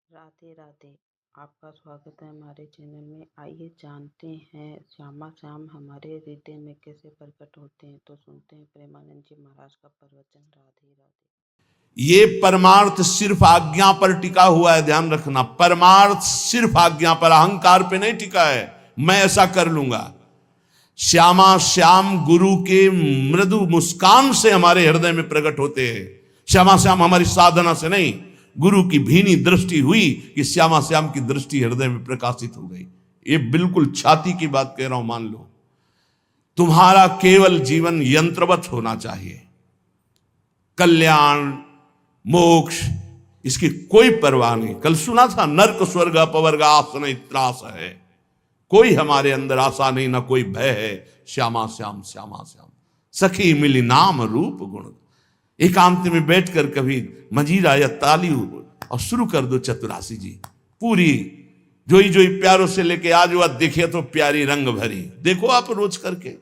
राधे राधे। आपका स्वागत है हमारे चैनल में। आइए जानते हैं श्यामा श्याम हमारे हृदय में कैसे प्रकट होते हैं। तो सुनते हैं प्रेमानंद जी महाराज का प्रवचन। राधे राधे। ये परमार्थ सिर्फ आज्ञा पर टिका हुआ है, ध्यान रखना। परमार्थ सिर्फ आज्ञा पर, अहंकार पे नहीं टिका है मैं ऐसा कर लूंगा। श्यामा श्याम गुरु के मृदु मुस्कान से हमारे हृदय में प्रकट होते हैं। श्यामा श्याम हमारी साधना से नहीं, गुरु की भीनी दृष्टि हुई कि श्यामा श्याम की दृष्टि हृदय में प्रकाशित हो गई। ये बिल्कुल छाती की बात कह रहा हूं, मान लो। तुम्हारा केवल जीवन यंत्रवत होना चाहिए। कल्याण मोक्ष इसकी कोई परवाह नहीं। कल सुना था, नर्क स्वर्ग अपवर्ग आस नहीं त्रास है। कोई हमारे अंदर आशा नहीं, ना कोई भय है। श्यामा श्याम श्यामा श्याम सखी मिली नाम रूप गुण। एकांत में बैठकर कभी मजीरा या ताली और शुरू कर दो चतुरासी जी पूरी। जोई जोई प्यारों से लेके आज वह दिखे तो प्यारी रंग भरी। देखो आप रोज करके।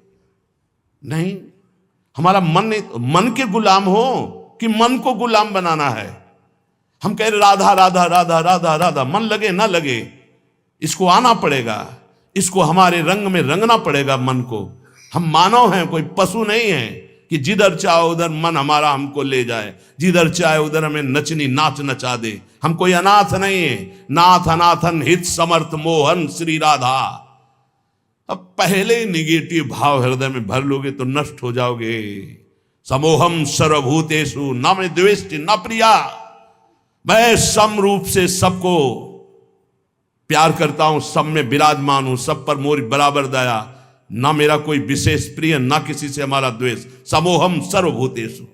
नहीं, हमारा मन नहीं, मन के गुलाम हो कि मन को गुलाम बनाना है। हम कह रहे राधा राधा राधा राधा राधा, मन लगे ना लगे इसको आना पड़ेगा, इसको हमारे रंग में रंगना पड़ेगा मन को। हम मानव हैं, कोई पशु नहीं है कि जिधर चाहे उधर मन हमारा हमको ले जाए, जिधर चाहे उधर हमें नचनी नाच नचा दे। हम कोई अनाथ नहीं है। नाथ अनाथन हित समर्थ मोहन श्री राधा। अब पहले ही निगेटिव भाव हृदय में भर लोगे तो नष्ट हो जाओगे। समोहम सर्वभूतेषु न में द्वेष्टि न प्रिया। मैं सम रूप से सबको प्यार करता हूं, सब में विराजमान हूं, सब पर मोरी बराबर दया। ना मेरा कोई विशेष प्रिय, ना किसी से हमारा द्वेष। समोहम सर्वभूतेषु।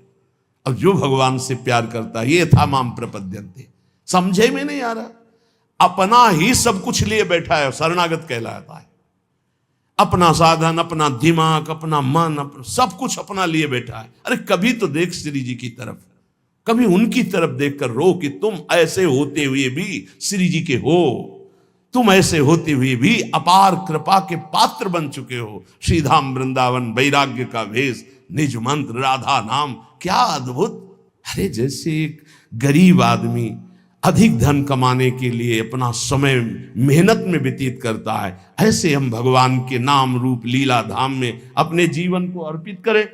अब जो भगवान से प्यार करता है, ये था माम प्रपद्यन्ते। समझे में नहीं आ रहा, अपना ही सब कुछ लिए बैठा है, शरणागत कहलाता है। अपना साधन, अपना दिमाग, अपना मन, अपना सब कुछ अपना लिए बैठा है। अरे कभी तो देख श्री जी की तरफ, कभी उनकी तरफ देखकर रो कि तुम ऐसे होते हुए भी श्री जी के हो। तुम ऐसे होते हुए भी अपार कृपा के पात्र बन चुके हो। श्रीधाम वृंदावन वैराग्य का भेष, निज मंत्र राधा नाम, क्या अद्भुत। अरे जैसे एक गरीब आदमी अधिक धन कमाने के लिए अपना समय मेहनत में व्यतीत करता है, ऐसे हम भगवान के नाम रूप लीला धाम में अपने जीवन को अर्पित करें।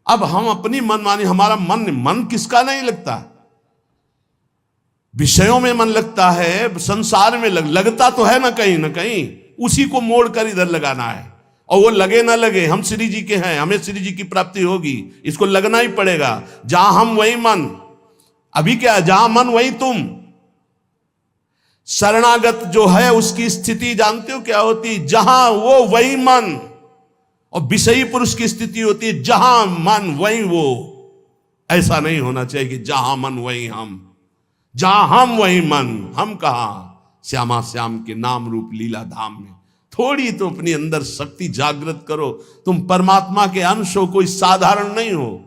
अब हम अपनी मनमानी, हमारा मन किसका नहीं लगता। विषयों में मन लगता है, संसार में लगता तो है ना कहीं, उसी को मोड़ कर इधर लगाना है। और वो लगे ना लगे, हम श्री जी के हैं, हमें श्री जी की प्राप्ति होगी, इसको लगना ही पड़ेगा। जहां हम वही मन। अभी क्या, जहां मन वही तुम। शरणागत जो है उसकी स्थिति जानते हो क्या होती? जहां वो वही मन। और विषयी पुरुष की स्थिति होती है जहां मन वही वो। ऐसा नहीं होना चाहिए कि जहां मन वही हम, जहां हम वही मन। हम कहां? श्यामा श्याम के नाम रूप लीला धाम में। थोड़ी तो अपनी अंदर शक्ति जागृत करो। तुम परमात्मा के अंश हो, कोई साधारण नहीं हो।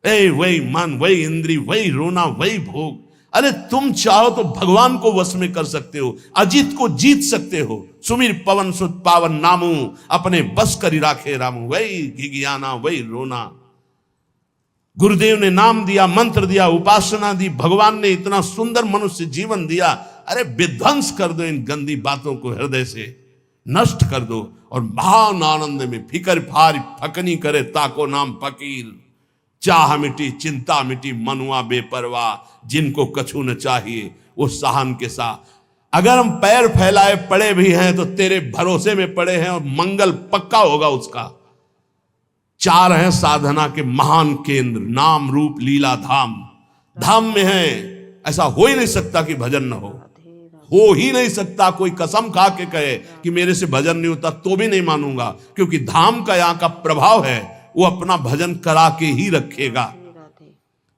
वही मन, वही इंद्री, वही रोना, वही भोग। अरे तुम चाहो तो भगवान को वश में कर सकते हो, अजीत को जीत सकते हो। सुमिर पवन सुत पावन नामू, अपने बस करी राखे रामू। वही घिघियाना, वही रोना। गुरुदेव ने नाम दिया, मंत्र दिया, उपासना दी, भगवान ने इतना सुंदर मनुष्य जीवन दिया। अरे विध्वंस कर दो इन गंदी बातों को, हृदय से नष्ट कर दो। और महान आनंद में फिकर फार फकनी करे ताको नाम फकीर। चाह मिटी चिंता मिटी मनुआ बेपरवाह। जिनको कछु न चाहिए वो सहन के साथ। अगर हम पैर फैलाए पड़े भी हैं तो तेरे भरोसे में पड़े हैं, और मंगल पक्का होगा उसका। चार हैं साधना के महान केंद्र, नाम रूप लीला धाम। धाम में है, ऐसा हो ही नहीं सकता कि भजन न हो ही नहीं सकता। कोई कसम खा के कहे कि मेरे से भजन नहीं होता तो भी नहीं मानूंगा, क्योंकि धाम का यहाँ का प्रभाव है, वो अपना भजन करा के ही रखेगा।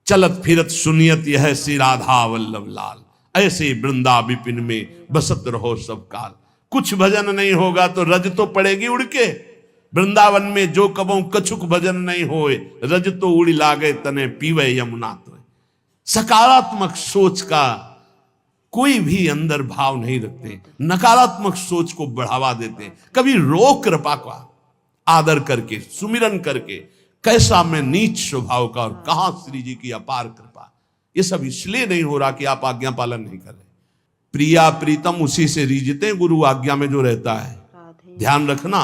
चलत फिरत सुनियत यह श्री राधा वल्लभ लाल। ऐसे वृंदा विपिन में बसत रहो सब काल। कुछ भजन नहीं होगा तो रज तो पड़ेगी उड़ के। वृंदावन में जो कबों कछुक भजन नहीं होए, रज तो उड़ी लागे तने पीवे यमुना तो। सकारात्मक सोच का कोई भी अंदर भाव नहीं रखते, नकारात्मक सोच को बढ़ावा देते। कभी रो कृपा का आदर करके, सुमिरन करके, कैसा मैं नीच स्वभाव का और कहां श्री जी की अपार कृपा। ये सब इसलिए नहीं हो रहा कि आप आज्ञा पालन नहीं कर रहे। प्रिया प्रीतम उसी से रीझते हैं, गुरु आज्ञा में जो रहता है। राधे ध्यान रखना,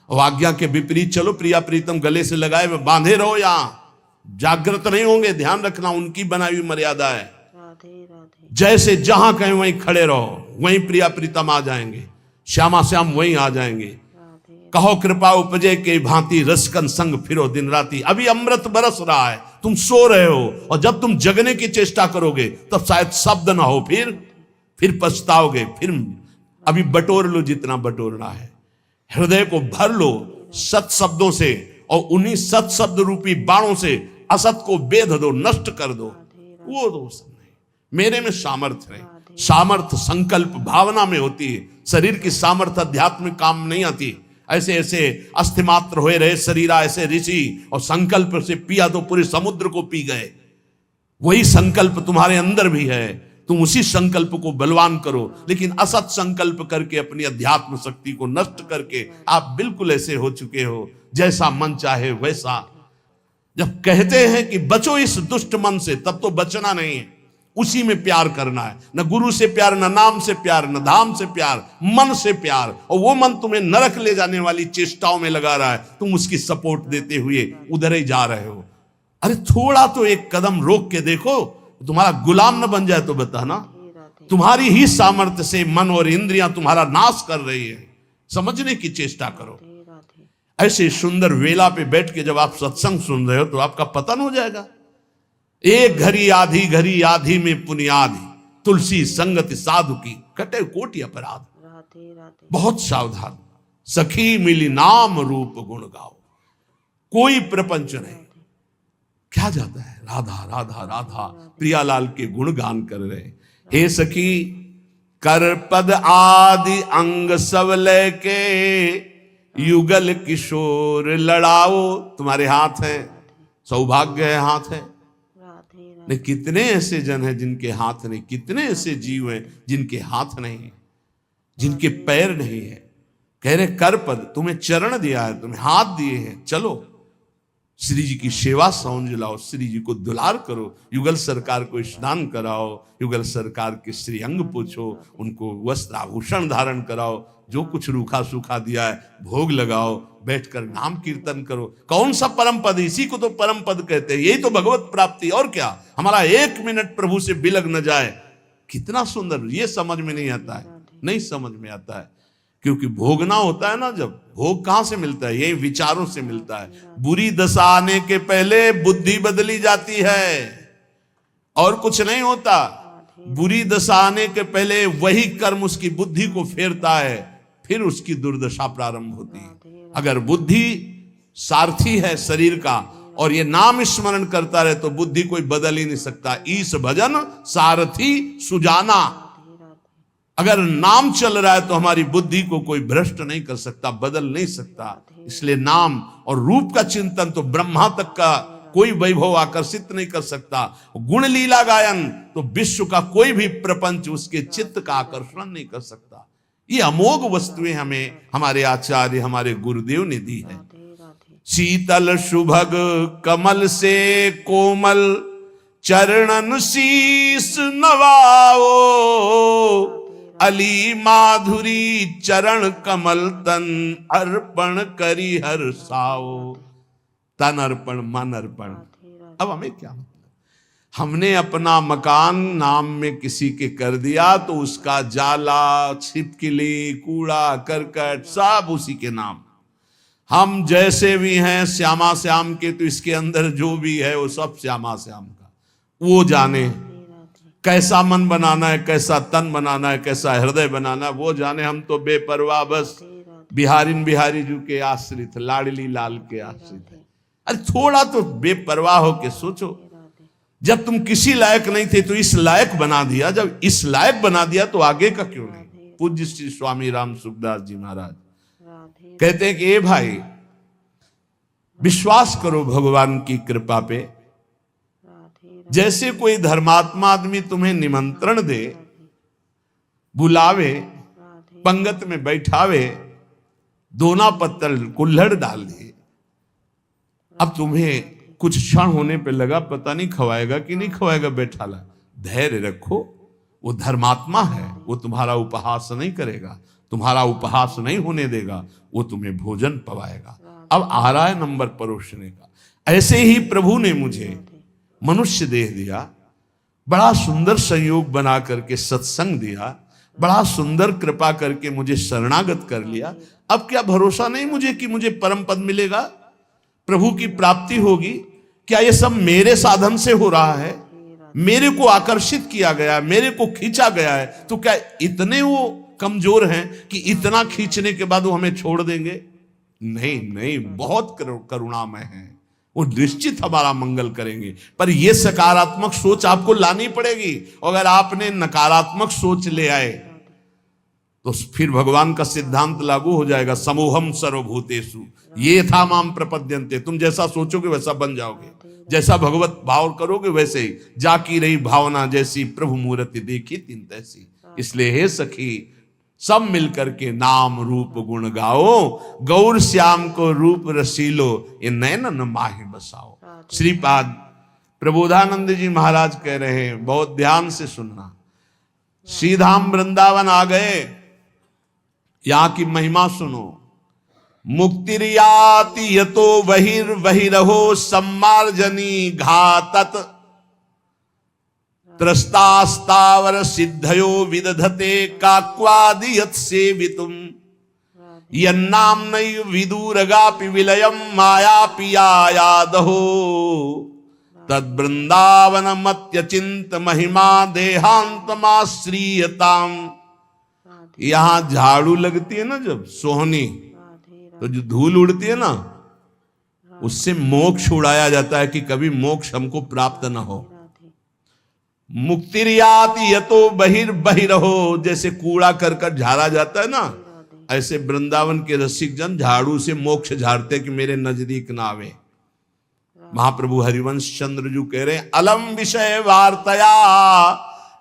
और आज्ञा के विपरीत चलो, प्रिया प्रीतम गले से लगाए बांधे रहो, यहां जागृत नहीं होंगे। ध्यान रखना, उनकी बनाई हुई मर्यादा है। राधे राधे जैसे जहां कहें वहीं खड़े रहो, वहीं प्रिया प्रीतम आ जाएंगे, श्यामा श्याम वहीं आ जाएंगे। राधे कहो कृपा उपजे के भांति, रसकन संग फिरो दिन राती। अभी अमृत बरस रहा है, तुम सो रहे हो, और जब तुम जगने की चेष्टा करोगे तब शायद शब्द ना हो, फिर पछताओगे। फिर अभी बटोर लो जितना बटोरना है, हृदय को भर लो सत शब्दों से, और उन्हीं सत शब्द रूपी बाणों से असत को बेध दो, नष्ट कर दो। वो दोस्त नहीं, मेरे में सामर्थ्य नहीं। सामर्थ्य संकल्प भावना में होती है। शरीर की सामर्थ्य अध्यात्मिक काम नहीं आती। ऐसे ऐसे अस्थिमात्र हुए रहे शरीरा ऐसे ऋषि, और संकल्प से पिया तो पूरे समुद्र को पी गए। वही संकल्प तुम्हारे अंदर भी है, तुम उसी संकल्प को बलवान करो। लेकिन असत संकल्प करके अपनी अध्यात्म शक्ति को नष्ट करके आप बिल्कुल ऐसे हो चुके हो, जैसा मन चाहे वैसा। जब कहते हैं कि बचो इस दुष्ट मन से, तब तो बचना नहीं है, उसी में प्यार करना है। न गुरु से प्यार, न नाम से प्यार, न धाम से प्यार, मन से प्यार। और वो मन तुम्हें नरक ले जाने वाली चेष्टाओं में लगा रहा है, तुम उसकी सपोर्ट देते हुए उधर ही जा रहे हो। अरे थोड़ा तो एक कदम रोक के देखो, तुम्हारा गुलाम न बन जाए तो बताना। तुम्हारी ही सामर्थ्य से मन और इंद्रियां तुम्हारा नाश कर रही है, समझने की चेष्टा करो। ऐसे सुंदर वेला पे बैठ के जब आप सत्संग सुन रहे हो तो आपका पतन हो जाएगा। एक घड़ी आधी में पुनियादि, तुलसी संगति साधु की कटे कोटि अपराध। बहुत सावधान, सखी मिली नाम रूप गुण गाओ। कोई प्रपंच नहीं, क्या जाता है, राधा राधा राधा प्रियालाल के गुणगान कर रहे। हे सखी कर पद आदि अंग सब लेके, युगल किशोर लड़ाओ। तुम्हारे हाथ है, सौभाग्य है हाथ है। नहीं, कितने ऐसे जन हैं जिनके हाथ नहीं, कितने ऐसे जीव हैं जिनके हाथ नहीं है, जिनके पैर नहीं है। कह रहे कर पद, तुम्हें चरण दिया है, तुम्हें हाथ दिए हैं, चलो श्री जी की सेवा समझ लाओ, श्री जी को दुलार करो, युगल सरकार को स्नान कराओ, युगल सरकार के श्री अंग पूछो, उनको वस्त्र आभूषण धारण कराओ, जो कुछ रूखा सूखा दिया है भोग लगाओ, बैठकर नाम कीर्तन करो। कौन सा परम पद, इसी को तो परम पद कहते हैं। यही तो भगवत प्राप्ति, और क्या। हमारा एक मिनट प्रभु से बिलग न जाए, कितना सुंदर। ये समझ में नहीं आता है, नहीं समझ में आता है, क्योंकि भोगना होता है ना। जब भोग कहां से मिलता है, यही विचारों से मिलता है। बुरी दशा आने के पहले बुद्धि बदली जाती है, और कुछ नहीं होता। बुरी दशा आने के पहले वही कर्म उसकी बुद्धि को फेरता है, फिर उसकी दुर्दशा प्रारंभ होती है। अगर बुद्धि सारथी है शरीर का, और ये नाम स्मरण करता रहे, तो बुद्धि कोई बदल ही नहीं सकता। ईश भजन सारथी सुजाना। अगर नाम चल रहा है तो हमारी बुद्धि को कोई भ्रष्ट नहीं कर सकता, बदल नहीं सकता। इसलिए नाम और रूप का चिंतन तो ब्रह्मा तक का कोई वैभव आकर्षित नहीं कर सकता। गुण लीला गायन तो विश्व का कोई भी प्रपंच उसके चित्त का आकर्षण नहीं कर सकता। ये अमोघ वस्तुएं हमें हमारे आचार्य, हमारे गुरुदेव ने दी है। शीतल सुभग कमल से कोमल, चरणन शीस नवाओ। अली माधुरी चरण कमल, तन अर्पण करी हर्षाओ। तन अर्पण मन अर्पण। अब हमें क्या मतलब, हमने अपना मकान नाम में किसी के कर दिया, तो उसका जाला, छिपकली, कूड़ा करकट सब उसी के नाम। हम जैसे भी हैं श्यामा श्याम के, तो इसके अंदर जो भी है वो सब श्यामा श्याम का। वो जाने कैसा मन बनाना है, कैसा तन बनाना है, कैसा हृदय बनाना है, वो जाने। हम तो बेपरवाह बस बिहारी जी के आश्रित, लाडली लाल के आश्रित है। अरे थोड़ा तो बेपरवाह हो के सोचो, जब तुम किसी लायक नहीं थे तो इस लायक बना दिया, जब इस लायक बना दिया तो आगे का क्यों नहीं। पूज्य श्री स्वामी राम सुखदास जी महाराज कहते हैं कि ए भाई, विश्वास करो भगवान की कृपा पे। जैसे कोई धर्मात्मा आदमी तुम्हें निमंत्रण दे, बुलावे, पंगत में बैठावे, दोना पत्तल कुल्हड़ डाल दे। अब तुम्हें कुछ क्षण होने पे लगा पता नहीं खवाएगा कि नहीं खवाएगा, बैठा ला, धैर्य रखो, वो धर्मात्मा है, वो तुम्हारा उपहास नहीं करेगा, तुम्हारा उपहास नहीं होने देगा, वो तुम्हें भोजन पवाएगा। अब आ रहा है नंबर परोसने का। ऐसे ही प्रभु ने मुझे मनुष्य देह दिया, बड़ा सुंदर संयोग बना करके सत्संग दिया, बड़ा सुंदर कृपा करके मुझे शरणागत कर लिया। अब क्या भरोसा नहीं मुझे कि मुझे परम पद मिलेगा, प्रभु की प्राप्ति होगी? क्या ये सब मेरे साधन से हो रहा है? मेरे को आकर्षित किया गया, मेरे को खींचा गया है, तो क्या इतने वो कमजोर हैं कि इतना खींचने के बाद वो हमें छोड़ देंगे? नहीं नहीं, बहुत करुणामय है, वो निश्चित हमारा मंगल करेंगे। पर ये सकारात्मक सोच आपको लानी पड़ेगी। अगर आपने नकारात्मक सोच ले आए तो फिर भगवान का सिद्धांत लागू हो जाएगा, समूहम सर्वभूतेषु ये था माम प्रपद्यन्ते। तुम जैसा सोचोगे वैसा बन जाओगे, जैसा भगवत भाव करोगे वैसे ही। जाकी रही भावना जैसी, प्रभु मूर्ति देखी तिन तैसी। इसलिए हे सखी, सब मिलकर के नाम रूप गुण गाओ, गौर श्याम को रूप रसीलो, ये नैनन माहि बसाओ। श्रीपाद प्रबोधानंद जी महाराज कह रहे हैं, बहुत ध्यान से सुनना। श्रीधाम वृंदावन आ गए, यहां की महिमा सुनो। मुक्तिर्याति यतो बहिर्बहिरहो सम्मार्जनी घातत, त्रस्तास्तावर सिद्धयो विदधते काक्वादियत सेवितुम, यन्नाम नैव विदुरगापि विलयम माया पियायादहो, तद्वृंदावन मत्यचिंत महिमा देहांतमाश्रीयताम। यहां झाड़ू लगती है ना जब सोहनी, तो जो धूल उड़ती है ना, उससे मोक्ष उड़ाया जाता है कि कभी मोक्ष हमको प्राप्त ना हो। मुक्तिर्याति यतो बहिर्बहिरहो, जैसे कूड़ा करकट झाड़ा जाता है ना, ऐसे वृंदावन के रसिक जन झाड़ू से मोक्ष झाड़ते कि मेरे नजदीक ना आवे। महाप्रभु हरिवंश चंद्र जी कह रहे हैं, अलम विषय वार्तया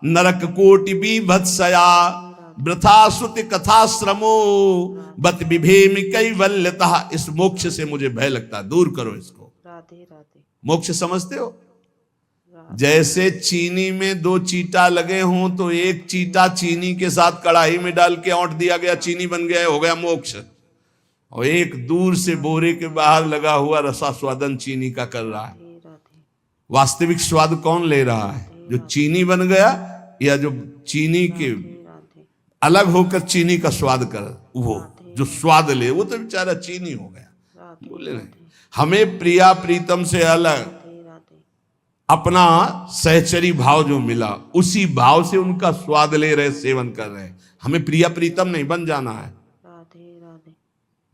नरक कोटि बीभत्सया, वृथा श्रुति कथा श्रमो बत विभेमि कैवल्यतः। इस मोक्ष से मुझे भय लगता है, दूर करो इसको। मोक्ष समझते हो? जैसे चीनी में दो चीटा लगे हों तो एक चीटा चीनी के साथ कढ़ाई में डाल के औंट दिया गया, चीनी बन गया, हो गया मोक्ष। और एक दूर से बोरे के बाहर लगा हुआ रसास्वादन चीनी का कर रहा है। वास्तविक स्वाद कौन ले रहा है? जो चीनी बन गया या जो चीनी के अलग होकर चीनी का स्वाद कर, वो जो स्वाद ले वो तो बेचारा चीनी हो गया। बोले नहीं, हमें प्रिया प्रीतम से अलग अपना सहचरी भाव जो मिला, उसी भाव से उनका स्वाद ले रहे, सेवन कर रहे हैं। हमें प्रिया प्रीतम नहीं बन जाना है।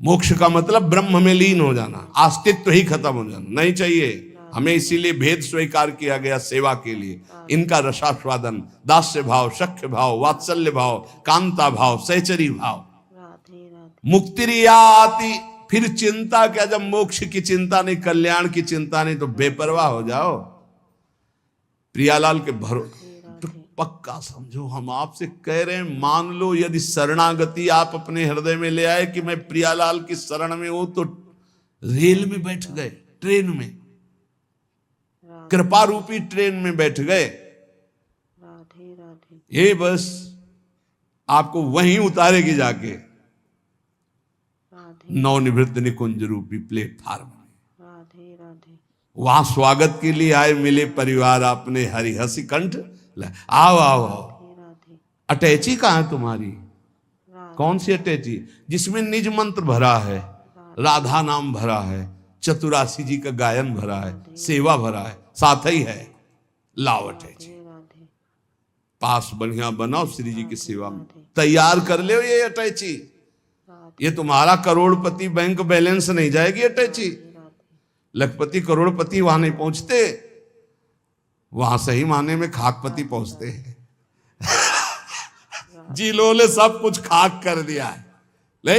मोक्ष का मतलब ब्रह्म में लीन हो जाना, अस्तित्व ही खत्म हो जाना नहीं चाहिए हमें। इसीलिए भेद स्वीकार किया गया सेवा के लिए। इनका रसास्वादन, दास्य भाव, सख्य भाव, वात्सल्य भाव, कांता भाव, सहचरी भाव। मुक्तिर्याति, फिर चिंता क्या? जब मोक्ष की चिंता नहीं, कल्याण की चिंता नहीं, तो बेपरवाह हो जाओ। प्रियालाल के भरोसे तो पक्का समझो, हम आपसे कह रहे हैं, मान लो यदि शरणागति आप अपने हृदय में ले आए कि मैं प्रियालाल की शरण में हूं, तो रेल में बैठ गए, ट्रेन में, कृपा रूपी ट्रेन में बैठ गए। ये बस आपको वहीं उतारेगी जाके नवनिवृत्त निकुंज रूपी प्लेटफार्म में। वहां स्वागत के लिए आए, मिले परिवार अपने, हरि हसी कंठ, आओ आओ आओ। अटैची कहां है तुम्हारी? कौन सी अटैची? जिसमें निज मंत्र भरा है, राधा नाम भरा है, चतुरासी जी का गायन भरा है, सेवा भरा है, साथ ही है। लाओ अटैची, पास बढ़िया बनाओ, श्री जी की सेवा में तैयार कर ले। ये अटैची, ये तुम्हारा करोड़पति बैंक बैलेंस नहीं जाएगी अटैची। लखपति करोड़पति वहां नहीं पहुंचते, वहां सही माने में खाकपति पहुंचते हैं। जिलों ने सब कुछ खाक कर दिया है। ले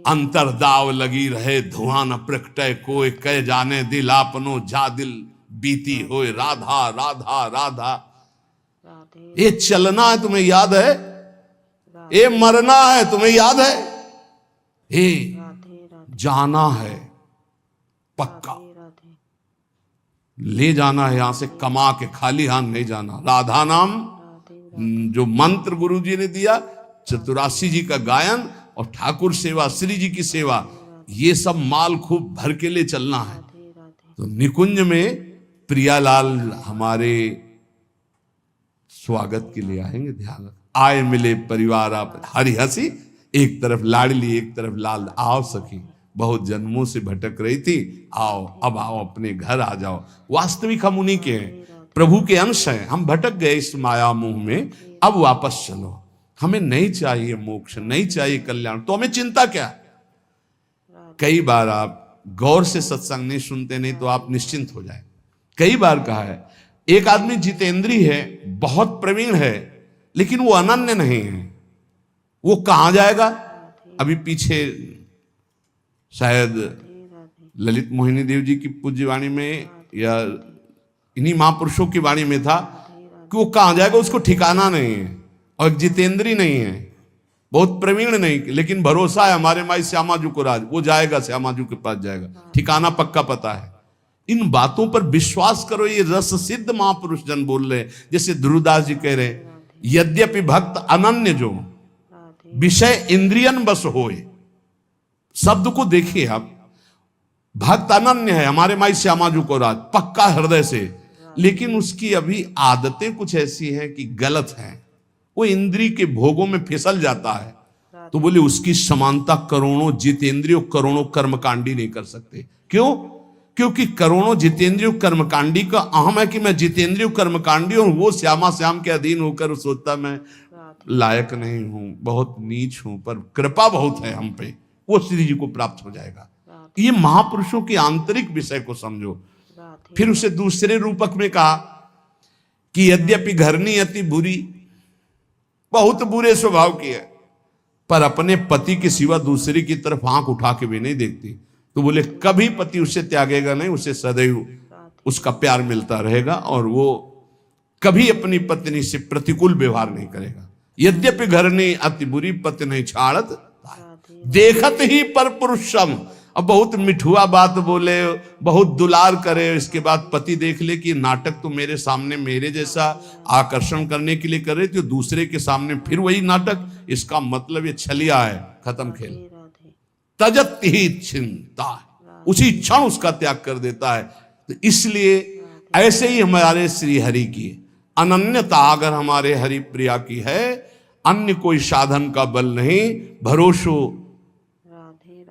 अंतरदाव लगी रहे, धुआं न प्रकटे कोई, कह जाने दिल आपनो जा दिल बीती होए, राधा राधा राधा। ये चलना है तुम्हें याद है? ये मरना है तुम्हें याद है? ये जाना है पक्का। ले जाना है यहां से कमा के, खाली हाथ नहीं जाना। राधा नाम जो मंत्र गुरु जी ने दिया, चतुरासी जी का गायन और ठाकुर सेवा, श्री जी की सेवा, ये सब माल खूब भर के लिए चलना है। तो निकुंज में प्रियालाल हमारे स्वागत के लिए आएंगे। ध्यान रख, आए मिले परिवार आप हरी हंसी, एक तरफ लाडली एक तरफ लाल। आओ सखी, बहुत जन्मों से भटक रही थी, आओ अब आओ, अपने घर आ जाओ। वास्तविक हम उन्हीं के हैं, प्रभु के अंश हैं। हम भटक गए इस माया मुंह में, अब वापस चलो। हमें नहीं चाहिए मोक्ष, नहीं चाहिए कल्याण, तो हमें चिंता क्या। कई बार आप गौर से सत्संग नहीं सुनते, नहीं तो आप निश्चिंत हो जाए। कई बार कहा है, एक आदमी जितेंद्रीय है, बहुत प्रवीण है, लेकिन वो अनन्य नहीं है। वो कहां जाएगा? अभी पीछे शायद ललित मोहिनी देव जी की पूज्यवाणी में या इन्हीं महापुरुषों की वाणी में था कि वो कहां जाएगा उसको ठिकाना नहीं है, और जितेंद्री नहीं है, बहुत प्रवीण नहीं, लेकिन भरोसा है हमारे माई श्यामा जी को राज, वो जाएगा, श्यामा जी के पास जाएगा, ठिकाना पक्का पता है। इन बातों पर विश्वास करो, ये रस सिद्ध महापुरुष जन बोल रहे हैं। जैसे ध्रुवदास जी कह रहे हैं, यद्यपि भक्त अनन्य जो विषय इंद्रियन बस होए। शब्द को देखिए आप, भक्त अनन्य है हमारे माई श्यामा जी को राज, पक्का हृदय से, लेकिन उसकी अभी आदतें कुछ ऐसी हैं कि गलत हैं, वो इंद्री के भोगों में फिसल जाता है। तो बोले उसकी समानता करोड़ों जितेंद्रियों करोड़ों कर्मकांडी नहीं कर सकते। क्यों? क्योंकि करोड़ों जितेंद्रियों कर्मकांडी का अहम है कि मैं जितेंद्रियों कर्मकांडी हूं, वो श्यामा श्याम के अधीन होकर सोचता मैं लायक नहीं हूं, बहुत नीच हूं, पर कृपा बहुत है हम पे, वो श्री जी को प्राप्त हो जाएगा। ये महापुरुषों के आंतरिक विषय को समझो। फिर उसे दूसरे रूपक में कहा कि यद्यपि घरनी अति बुरी, बहुत बुरे स्वभाव की है, पर अपने पति के सिवा दूसरे की तरफ आंख उठा के भी नहीं देखती। तो बोले कभी पति उसे त्यागेगा नहीं, उसे सदैव उसका प्यार मिलता रहेगा, और वो कभी अपनी पत्नी से प्रतिकूल व्यवहार नहीं करेगा। यद्यपि घरनी अति बुरी, पति नहीं छाड़त देखत ही पर पुरुषम। अब बहुत मिठुआ बात बोले, बहुत दुलार करे, इसके बाद पति देख ले कि नाटक तो मेरे सामने मेरे जैसा आकर्षण करने के लिए कर रहे थे, दूसरे के सामने फिर वही नाटक, इसका मतलब ये छलिया है, खत्म खेल। तजत ही चिंता, उसी क्षण उसका त्याग कर देता है। तो इसलिए ऐसे ही हमारे श्री हरि की अनन्यता अगर हमारे हरि प्रिया की है, अन्य कोई साधन का बल नहीं, भरोसो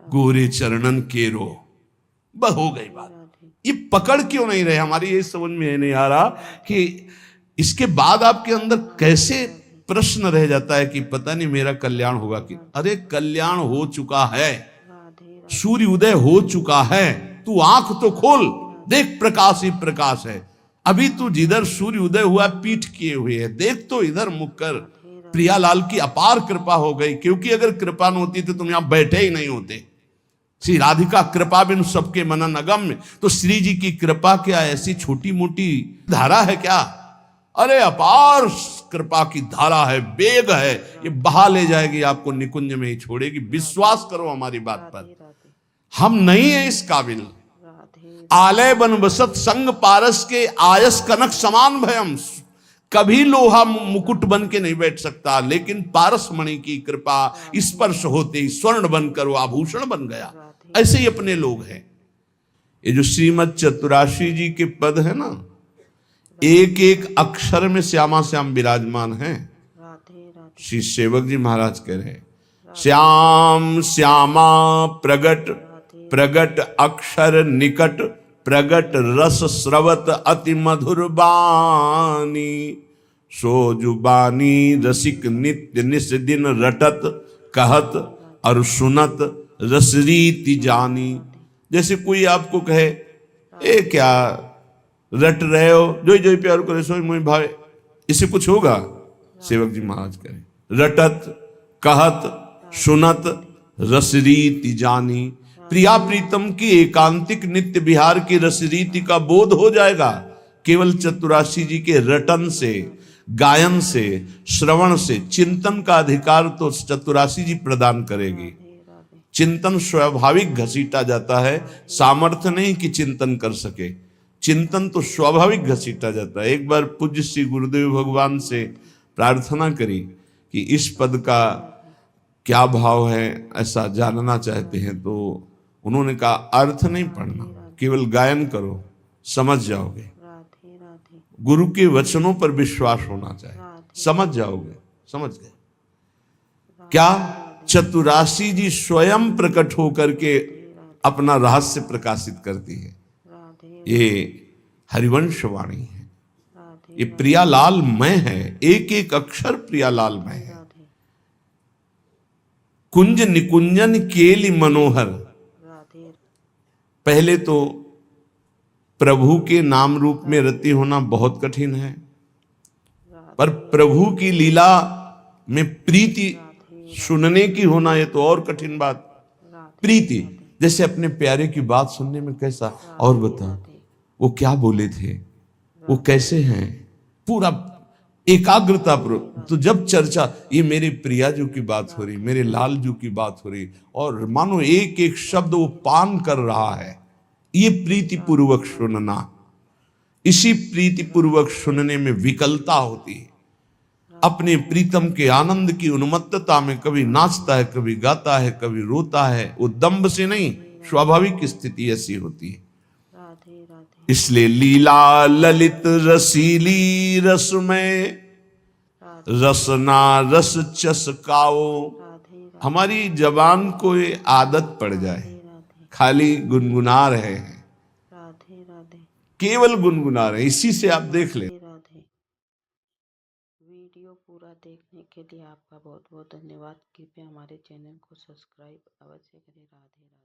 गोरे चरणन केरो। हो गई बात। ये पकड़ क्यों नहीं रहे हमारी, ये समझ में नहीं आ रहा कि इसके बाद आपके अंदर कैसे प्रश्न रह जाता है कि पता नहीं मेरा कल्याण होगा कि, अरे कल्याण हो चुका है, सूर्य उदय हो चुका है, तू आंख तो खोल, देख प्रकाश ही प्रकाश है। अभी तू जिधर सूर्य उदय हुआ पीठ किए हुए है, देख तो इधर मुख कर। प्रियालाल की अपार कृपा हो गई, क्योंकि अगर कृपा न होती तो तुम यहां बैठे ही नहीं होते। श्री राधिका कृपा बिन सबके मनन अगम्य। तो श्री जी की कृपा क्या ऐसी छोटी मोटी धारा है क्या? अरे अपार कृपा की धारा है, वेग है, ये बहा ले जाएगी आपको, निकुंज में ही छोड़ेगी। विश्वास करो हमारी बात पर, हम नहीं है इस काबिल। आलय बन बसत संग पारस के आयस कनक समान भयम। कभी लोहा मुकुट बन के नहीं बैठ सकता, लेकिन पारस मणि की कृपा स्पर्श होते ही स्वर्ण बनकर वो आभूषण बन गया। ऐसे ही अपने लोग हैं। ये जो श्रीमद चतुराशी जी के पद है ना, एक एक अक्षर में श्यामा श्याम विराजमान है। श्री सेवक जी महाराज कह रहे हैं, श्याम श्यामा प्रगट प्रगट अक्षर निकट, प्रगट रस स्रवत अति मधुर बानी। सो जुबानी रसिक नित्य निस दिन रटत, कहत और सुनत रसरीति जानी। जैसे कोई आपको कहे, ए क्या रट रहे हो, जो जो प्यार करे सो मोहि भावे, इससे कुछ होगा? सेवक जी महाराज कहे, रटत कहत सुनत रसरीति जानी। प्रिया प्रीतम की एकांतिक नित्य विहार की रसरीति का बोध हो जाएगा केवल चतुराशी जी के रटन से, गायन से, श्रवण से। चिंतन का अधिकार तो चतुराशी जी प्रदान करेगी। चिंतन स्वाभाविक घसीटा जाता है, सामर्थ्य नहीं कि चिंतन कर सके। चिंतन तो स्वाभाविक घसीटा जाता है। एक बार पूज्य श्री गुरुदेव भगवान से प्रार्थना करी कि इस पद का क्या भाव है, ऐसा जानना चाहते हैं। तो उन्होंने कहा अर्थ नहीं पढ़ना, केवल गायन करो, समझ जाओगे। राधे राधे गुरु के वचनों पर विश्वास होना चाहिए, राधे समझ जाओगे। समझ गए क्या? चतुराशी जी स्वयं प्रकट होकर के अपना रहस्य प्रकाशित करती है। राधे ये हरिवंश वाणी है, राधे ये प्रियालाल मय है, एक एक अक्षर प्रियालाल मय है। राधे कुंज निकुंजन केली मनोहर। राधे पहले तो प्रभु के नाम रूप में रति होना बहुत कठिन है, पर प्रभु की लीला में प्रीति सुनने की होना ये तो और कठिन बात। प्रीति जैसे अपने प्यारे की बात सुनने में कैसा, और बता वो क्या बोले थे, वो कैसे हैं, पूरा एकाग्रता पर। तो जब चर्चा ये मेरे प्रिया जी की बात हो रही, मेरे लाल जी की बात हो रही, और मानो एक एक शब्द वो पान कर रहा है, ये प्रीति पूर्वक सुनना। इसी प्रीति पूर्वक सुनने में विकलता होती है। अपने प्रीतम के आनंद की उन्मत्तता में कभी नाचता है, कभी गाता है, कभी रोता है। वो दंभ से नहीं, स्वाभाविक स्थिति ऐसी होती है। राधे राधे इसलिए लीला ललित रसीली रसमय, रसना रस चसकाओ। राधे हमारी जबान को ये आदत पड़ जाए, राधे खाली गुनगुना रहे हैं, राधे राधे केवल गुनगुना रहे हैं। इसी से आप देख लें। राधे। वीडियो पूरा देखने के लिए आपका बहुत बहुत धन्यवाद। कृपया हमारे चैनल को सब्सक्राइब अवश्य करें। राधे राधे।